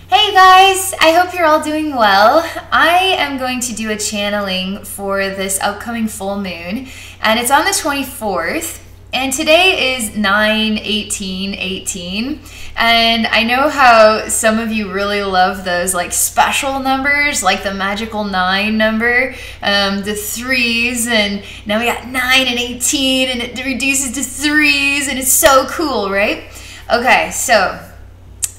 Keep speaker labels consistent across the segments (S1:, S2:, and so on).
S1: Hey guys, I hope you're all doing well. I am going to do a channeling for this upcoming full moon, and it's on the 24th, and today is 9/18/18, and I know how some of you really love those like special numbers, like the magical 9 number, the 3s, and now we got 9 and 18, and it reduces to 3s, and it's so cool, right? Okay, so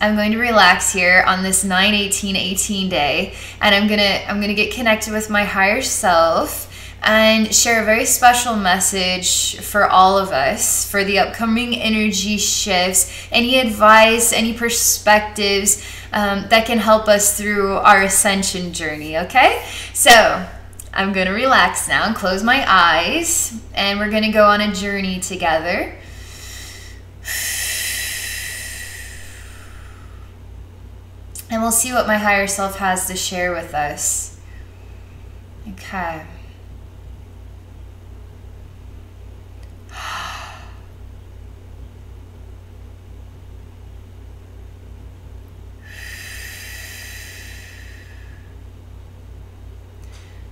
S1: I'm going to relax here on this 9/18/18 day, and I'm gonna get connected with my higher self and share a very special message for all of us for the upcoming energy shifts, any advice, any perspectives that can help us through our ascension journey. Okay, so I'm gonna relax now and close my eyes, and we're gonna go on a journey together. And we'll see what my higher self has to share with us. Okay.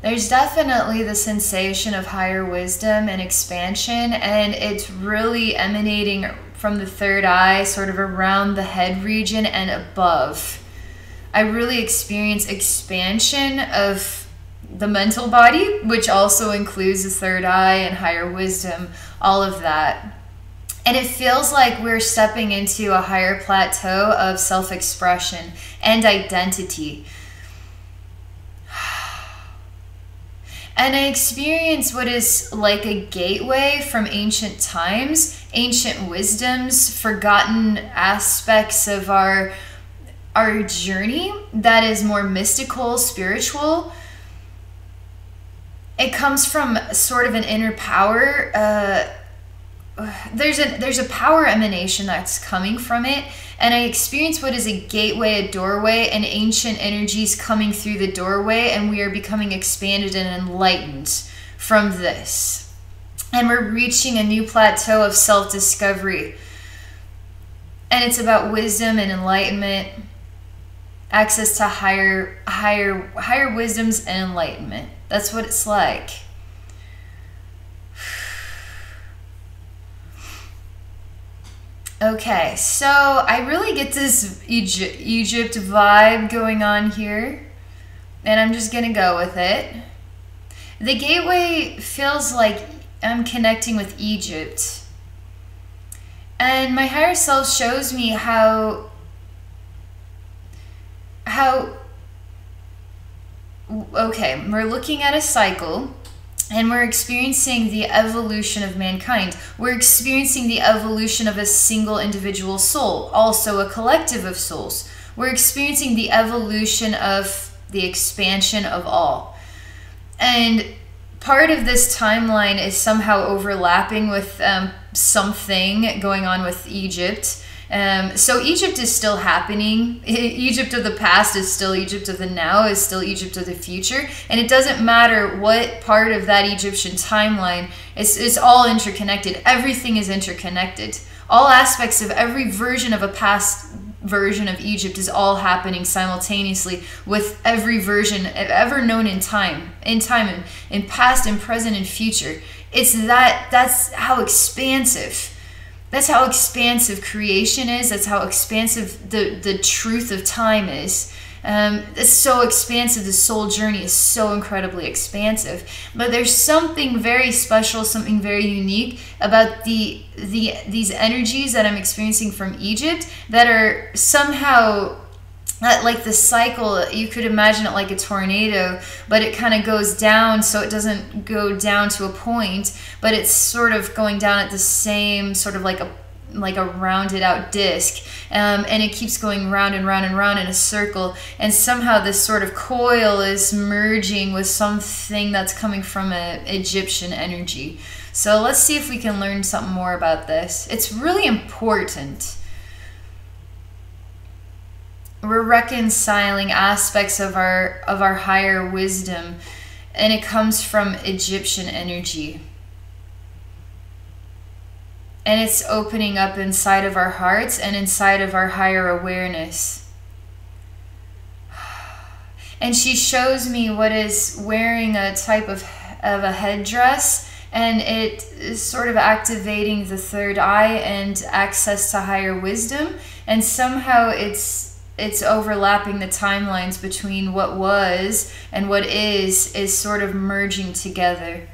S1: There's definitely the sensation of higher wisdom and expansion, and it's really emanating from the third eye, sort of around the head region and above. I really experience expansion of the mental body, which also includes the third eye and higher wisdom, all of that. And it feels like we're stepping into a higher plateau of self-expression and identity. And I experience what is like a gateway from ancient times, ancient wisdoms, forgotten aspects of our journey that is more mystical, spiritual. It comes from sort of an inner power. There's a power emanation that's coming from it, and I experience what is a gateway, a doorway, and ancient energies coming through the doorway, and we are becoming expanded and enlightened from this. And we're reaching a new plateau of self-discovery. And it's about wisdom and enlightenment, access to higher wisdoms and enlightenment. That's what it's like. Okay, so I really get this Egypt vibe going on here, and I'm just gonna go with it. The gateway feels like I'm connecting with Egypt, and my higher self shows me how okay, we're looking at a cycle, and we're experiencing the evolution of mankind. We're experiencing the evolution of a single individual soul, also a collective of souls. We're experiencing the evolution of the expansion of all. And part of this timeline is somehow overlapping with something going on with Egypt. So Egypt is still happening. Egypt of the past is still Egypt of the now, is still Egypt of the future. And it doesn't matter what part of that Egyptian timeline, it's all interconnected. Everything is interconnected. All aspects of every version of a past version of Egypt is all happening simultaneously with every version ever known in time, in past and present and future. That's how expansive. That's how expansive creation is. That's how expansive the truth of time is. It's so expansive. The soul journey is so incredibly expansive. But there's something very special, something very unique about these energies that I'm experiencing from Egypt that are somehow like the cycle. You could imagine it like a tornado, but it kind of goes down, so it doesn't go down to a point, but it's sort of going down at the same sort of like a rounded out disc, and it keeps going round and round and round in a circle, and somehow this sort of coil is merging with something that's coming from an Egyptian energy. So let's see if we can learn something more about this. It's really important. We're reconciling aspects of our higher wisdom, and it comes from Egyptian energy. And it's opening up inside of our hearts and inside of our higher awareness. And she shows me what is wearing a type of a headdress, and it is sort of activating the third eye and access to higher wisdom. And somehow it's overlapping the timelines between what was and what is sort of merging together.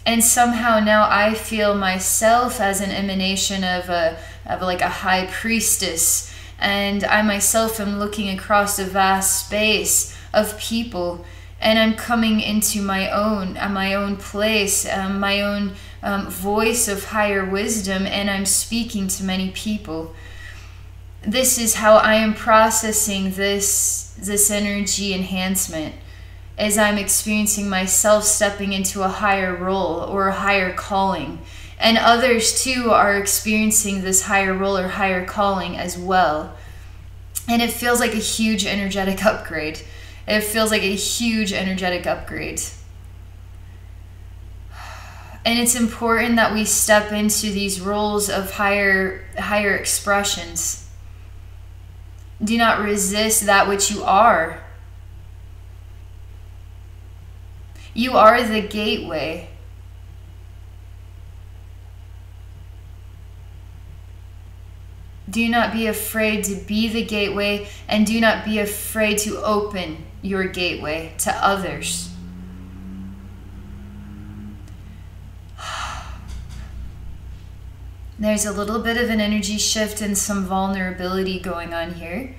S1: And somehow now I feel myself as an emanation of like a high priestess, and I myself am looking across a vast space of people, and I'm coming into my own place, my own voice of higher wisdom, and I'm speaking to many people. This is how I am processing this energy enhancement, as I'm experiencing myself stepping into a higher role or a higher calling. And others too are experiencing this higher role or higher calling as well. And it feels like a huge energetic upgrade. It feels like a huge energetic upgrade. And it's important that we step into these roles of higher expressions. Do not resist that which you are. You are the gateway. Do not be afraid to be the gateway, and do not be afraid to open your gateway to others. There's a little bit of an energy shift and some vulnerability going on here.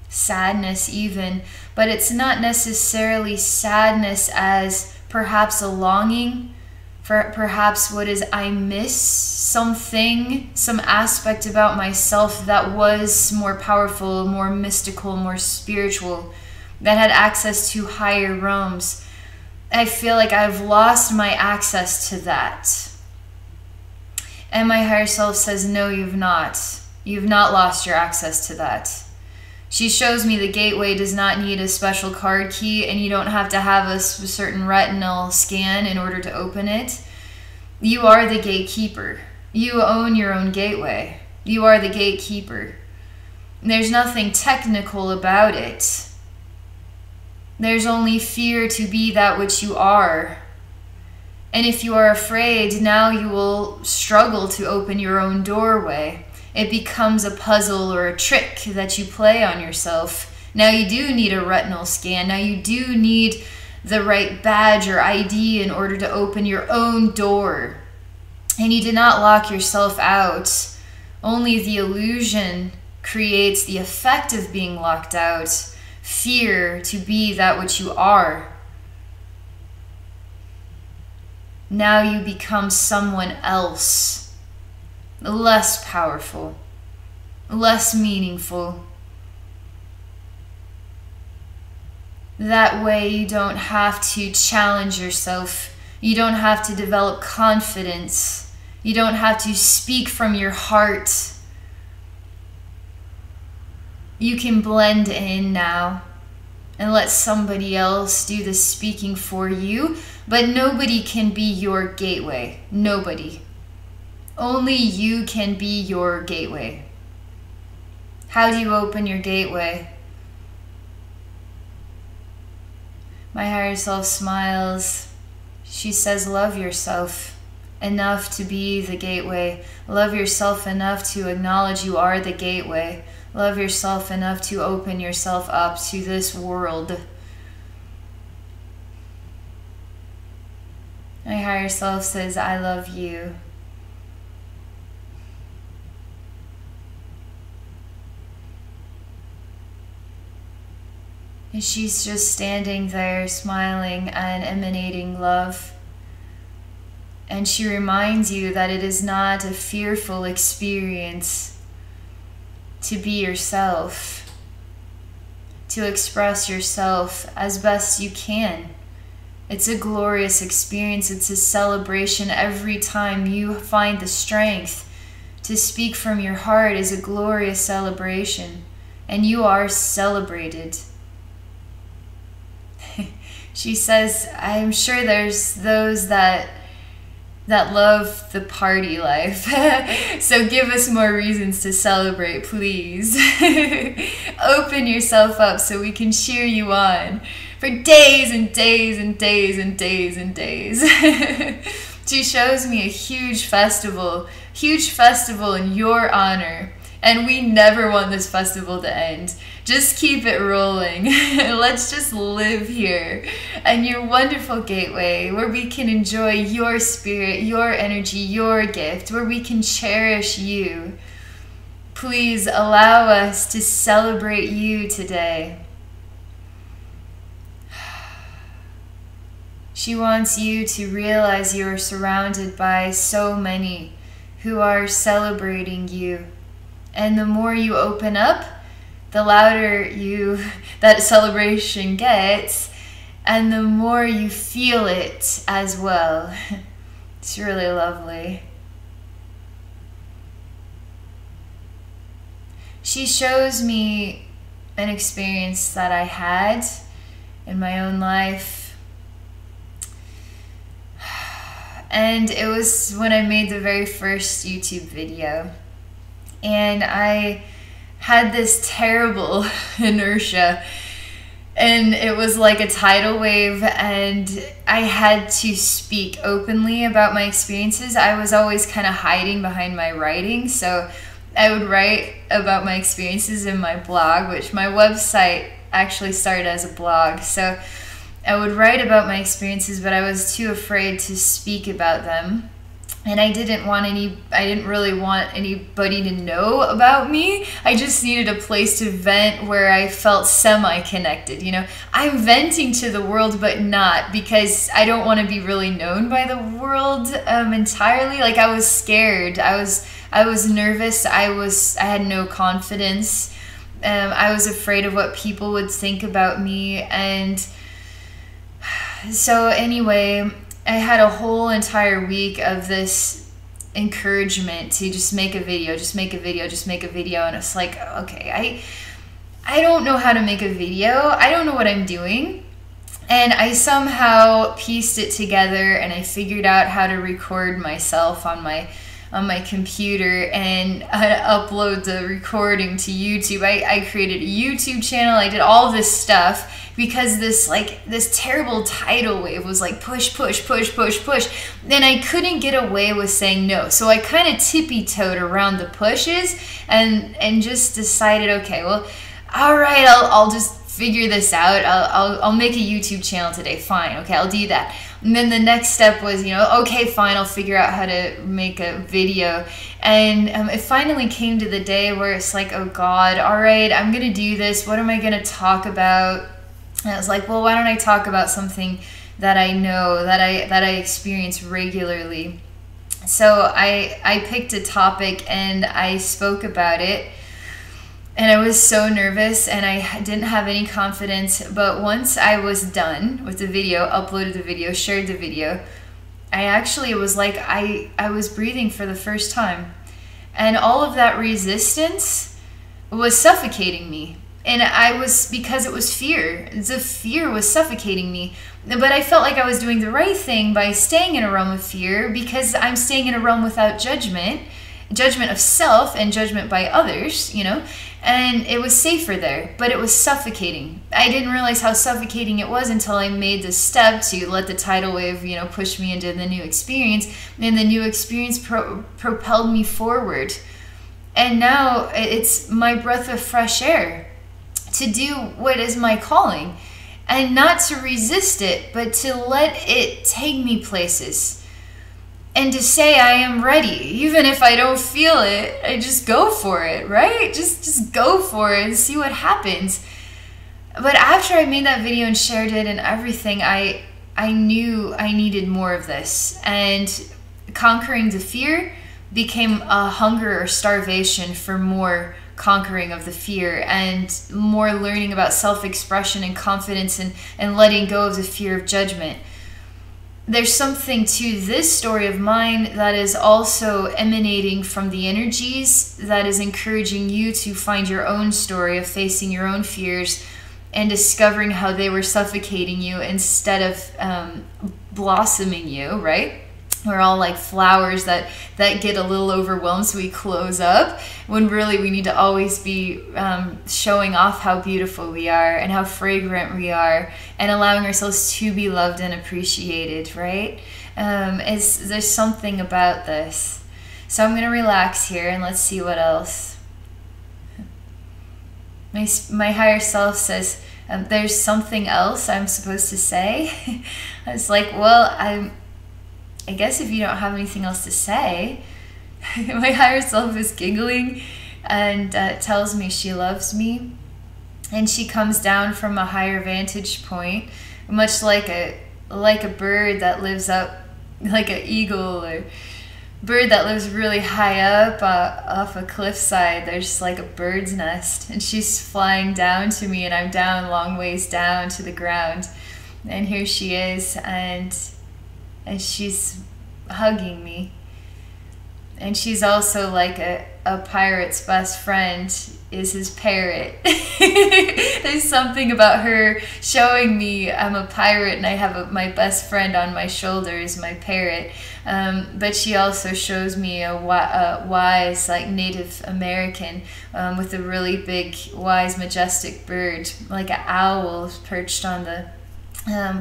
S1: Sadness even, but it's not necessarily sadness as perhaps a longing for perhaps what is I miss something, some aspect about myself that was more powerful, more mystical, more spiritual, that had access to higher realms. I feel like I've lost my access to that. And my higher self says, no, you've not. You've not lost your access to that. She shows me the gateway does not need a special card key, and you don't have to have a certain retinal scan in order to open it. You are the gatekeeper. You own your own gateway. You are the gatekeeper. There's nothing technical about it. There's only fear to be that which you are. And if you are afraid, now you will struggle to open your own doorway. It becomes a puzzle or a trick that you play on yourself. Now you do need a retinal scan. Now you do need the right badge or ID in order to open your own door. And you do not lock yourself out. Only the illusion creates the effect of being locked out. Fear to be that which you are. Now you become someone else. Less powerful, less meaningful. That way you don't have to challenge yourself. You don't have to develop confidence. You don't have to speak from your heart. You can blend in now and let somebody else do the speaking for you, but nobody can be your gateway. Nobody. Only you can be your gateway. How do you open your gateway? My higher self smiles. She says, love yourself enough to be the gateway. Love yourself enough to acknowledge you are the gateway. Love yourself enough to open yourself up to this world. My higher self says, I love you. And she's just standing there smiling and emanating love. And she reminds you that it is not a fearful experience to be yourself, to express yourself as best you can. It's a glorious experience. It's a celebration every time you find the strength to speak from your heart is a glorious celebration. And you are celebrated. She says, I'm sure there's those that that love the party life. So give us more reasons to celebrate, please. Open yourself up so we can cheer you on for days and days and days and days and days. She shows me a huge festival in your honor. And we never want this festival to end. Just keep it rolling. Let's just live here. And your wonderful gateway where we can enjoy your spirit, your energy, your gift, where we can cherish you. Please allow us to celebrate you today. She wants you to realize you are surrounded by so many who are celebrating you. And the more you open up, the louder that celebration gets, and the more you feel it as well. It's really lovely. She shows me an experience that I had in my own life. And it was when I made the very first YouTube video. And I had this terrible inertia, and it was like a tidal wave, and I had to speak openly about my experiences. I was always kind of hiding behind my writing, so I would write about my experiences in my blog, which my website actually started as a blog. So I would write about my experiences, but I was too afraid to speak about them. And I didn't really want anybody to know about me. I just needed a place to vent where I felt semi-connected. You know, I'm venting to the world, but not, because I don't want to be really known by the world entirely. Like, I was scared. I was nervous. I had no confidence. I was afraid of what people would think about me. And so anyway, I had a whole entire week of this encouragement to just make a video, just make a video, just make a video. And it's like, okay, I don't know how to make a video. I don't know what I'm doing. And I somehow pieced it together, and I figured out how to record myself on my computer and upload the recording to YouTube. I created a YouTube channel. I did all this stuff because this terrible tidal wave was like push, push, push, push, push. Then I couldn't get away with saying no. So I kind of tippy-toed around the pushes and just decided, okay, well, all right, I'll just figure this out. I'll make a YouTube channel today. Fine. Okay, I'll do that. And then the next step was, okay, fine, I'll figure out how to make a video. And it finally came to the day where it's like, oh God, all right, I'm going to do this. What am I going to talk about? And I was like, well, why don't I talk about something that I know, that I experience regularly? So I picked a topic and I spoke about it. And I was so nervous and I didn't have any confidence. But once I was done with the video, uploaded the video, shared the video, it was like I was breathing for the first time. And all of that resistance was suffocating me. And because it was fear. The fear was suffocating me. But I felt like I was doing the right thing by staying in a realm of fear, because I'm staying in a realm without judgment of self and judgment by others, and it was safer there, but it was suffocating. I didn't realize how suffocating it was until I made the step to let the tidal wave, push me into the new experience, and the new experience propelled me forward. And now it's my breath of fresh air to do what is my calling, and not to resist it, but to let it take me places. And to say I am ready, even if I don't feel it, I just go for it, right? Just go for it and see what happens. But after I made that video and shared it and everything, I knew I needed more of this. And conquering the fear became a hunger or starvation for more conquering of the fear and more learning about self-expression and confidence and letting go of the fear of judgment. There's something to this story of mine that is also emanating from the energies that is encouraging you to find your own story of facing your own fears and discovering how they were suffocating you instead of blossoming you, right? we're all like flowers that get a little overwhelmed, so we close up, when really we need to always be showing off how beautiful we are and how fragrant we are, and allowing ourselves to be loved and appreciated, right? There's something about this. So I'm going to relax here and let's see what else. My higher self says, there's something else I'm supposed to say. I was like, well, I guess if you don't have anything else to say. My higher self is giggling and tells me she loves me. And she comes down from a higher vantage point, much like a bird that lives up, like an eagle or bird that lives really high up off a cliffside. There's like a bird's nest, and she's flying down to me, and I'm down long ways down to the ground. And here she is, and she's hugging me. And she's also like a pirate's best friend is his parrot. There's something about her showing me I'm a pirate and I have my best friend on my shoulder is my parrot. But she also shows me a wise, like Native American with a really big, wise, majestic bird, like an owl perched on the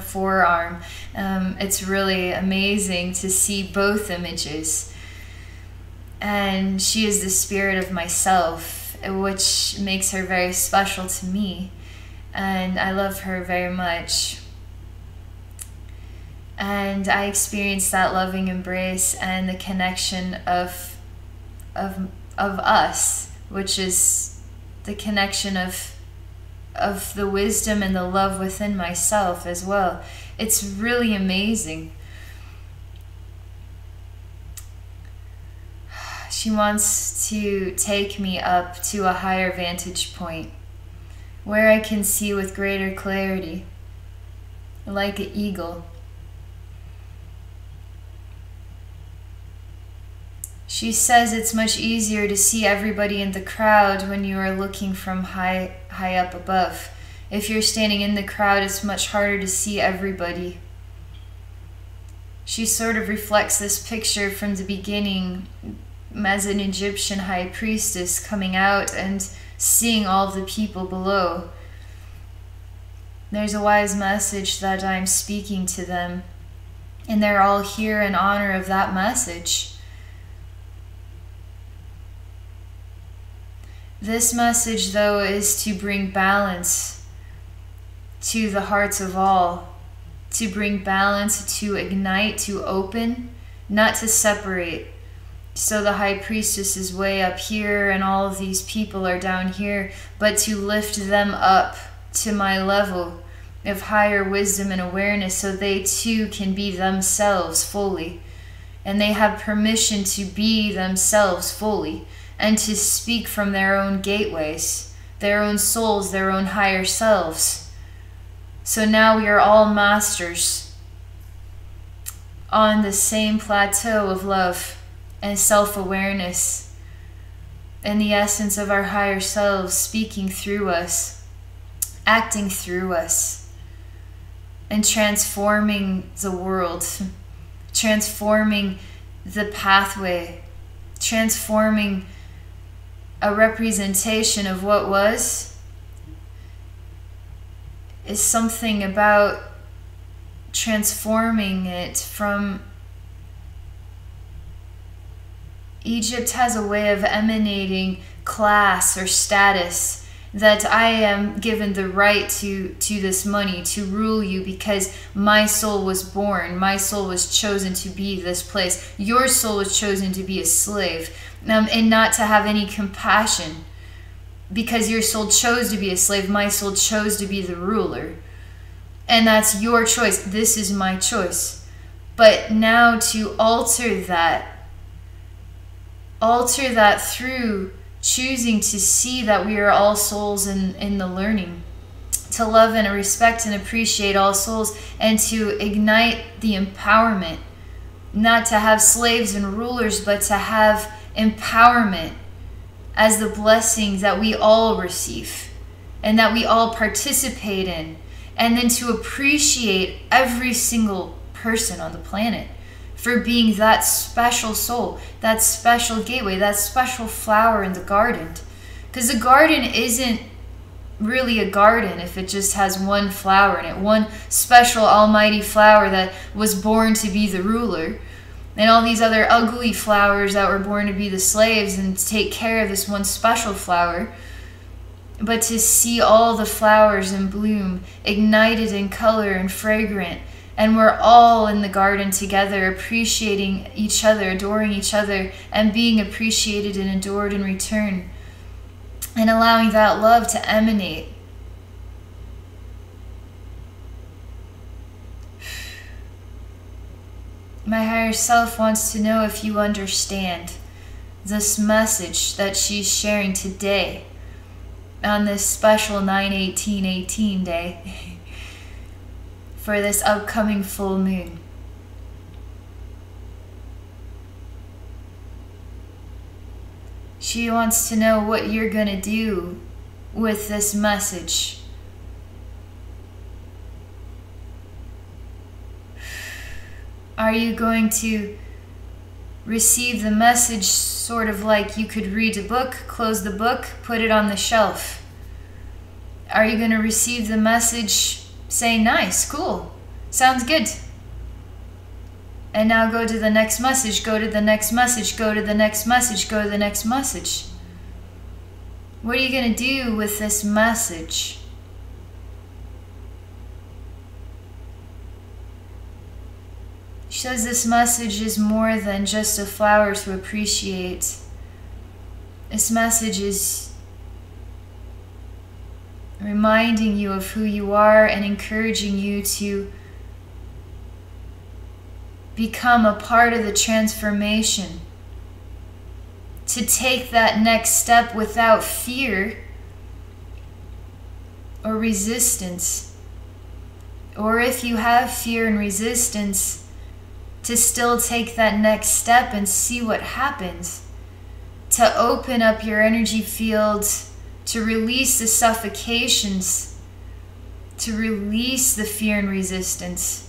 S1: forearm. It's really amazing to see both images. And she is the spirit of myself, which makes her very special to me. And I love her very much. And I experienced that loving embrace and the connection of us, which is the connection of the wisdom and the love within myself as well. It's really amazing. She wants to take me up to a higher vantage point where I can see with greater clarity, like an eagle. She says it's much easier to see everybody in the crowd when you are looking from high up above. If you're standing in the crowd, it's much harder to see everybody. She sort of reflects this picture from the beginning as an Egyptian high priestess coming out and seeing all the people below. There's a wise message that I'm speaking to them, and they're all here in honor of that message. This message, though, is to bring balance to the hearts of all, to bring balance, to ignite, to open, not to separate. So the high priestess is way up here and all of these people are down here, but to lift them up to my level of higher wisdom and awareness so they too can be themselves fully. And they have permission to be themselves fully and to speak from their own gateways, their own souls, their own higher selves. So now we are all masters on the same plateau of love and self-awareness, and the essence of our higher selves speaking through us, acting through us, and transforming the world, transforming the pathway, transforming a representation of what was, is something about transforming it from. Egypt has a way of emanating class or status, that I am given the right to this money, to rule you because my soul was born, my soul was chosen to be this place. Your soul was chosen to be a slave, and not to have any compassion because your soul chose to be a slave. My soul chose to be the ruler, and that's your choice. This is my choice. But now to alter that through choosing to see that we are all souls in the learning, to love and respect and appreciate all souls, and to ignite the empowerment, not to have slaves and rulers, but to have empowerment as the blessings that we all receive and that we all participate in, and then to appreciate every single person on the planet for being that special soul, that special gateway, that special flower in the garden. Because the garden isn't really a garden if it just has one flower in it, one special almighty flower that was born to be the ruler, and all these other ugly flowers that were born to be the slaves and take care of this one special flower. But to see all the flowers in bloom, ignited in color and fragrant, and we're all in the garden together, appreciating each other, adoring each other, and being appreciated and adored in return, and allowing that love to emanate. My higher self wants to know if you understand this message that she's sharing today on this special 9/18/18 day for this upcoming full moon. She wants to know what you're going to do with this message. Are you going to receive the message sort of like you could read a book, close the book, put it on the shelf? Are you going to receive the message, say, nice, cool, sounds good, and now go to the next message, go to the next message, go to the next message, go to the next message? What are you going to do with this message? She says this message is more than just a flower to appreciate. This message is reminding you of who you are and encouraging you to become a part of the transformation, to take that next step without fear or resistance, or if you have fear and resistance, to still take that next step and see what happens, to open up your energy field, to release the suffocations, to release the fear and resistance,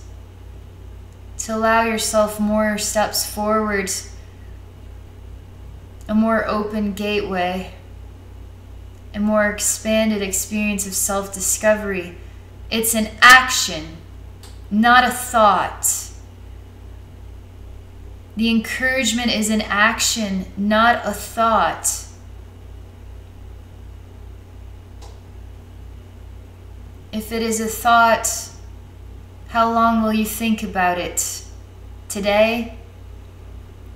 S1: to allow yourself more steps forward, a more open gateway, a more expanded experience of self-discovery. It's an action, not a thought. The encouragement is an action, not a thought. If it is a thought, how long will you think about it? Today?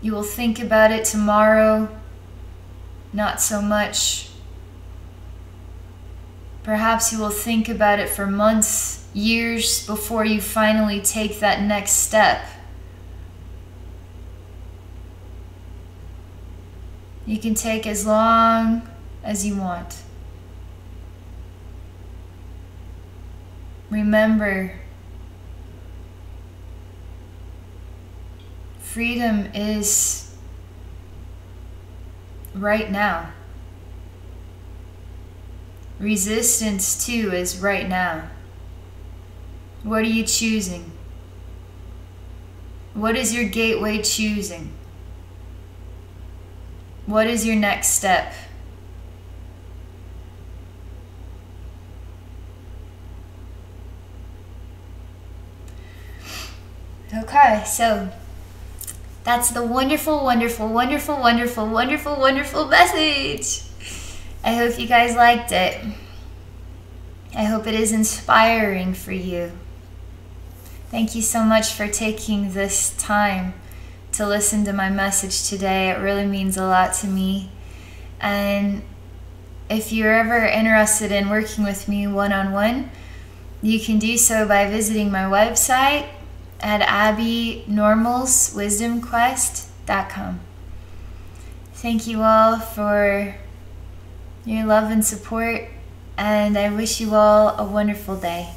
S1: You will think about it tomorrow? Not so much. Perhaps you will think about it for months, years, before you finally take that next step. You can take as long as you want. Remember, freedom is right now. Resistance too is right now. What are you choosing? What is your gateway choosing? What is your next step? Okay, so that's the wonderful, wonderful, wonderful, wonderful, wonderful, wonderful message. I hope you guys liked it. I hope it is inspiring for you. Thank you so much for taking this time to listen to my message today. It really means a lot to me. And if you're ever interested in working with me one-on-one, you can do so by visiting my website at abbeynormalswisdomquest.com. Thank you all for your love and support, and I wish you all a wonderful day.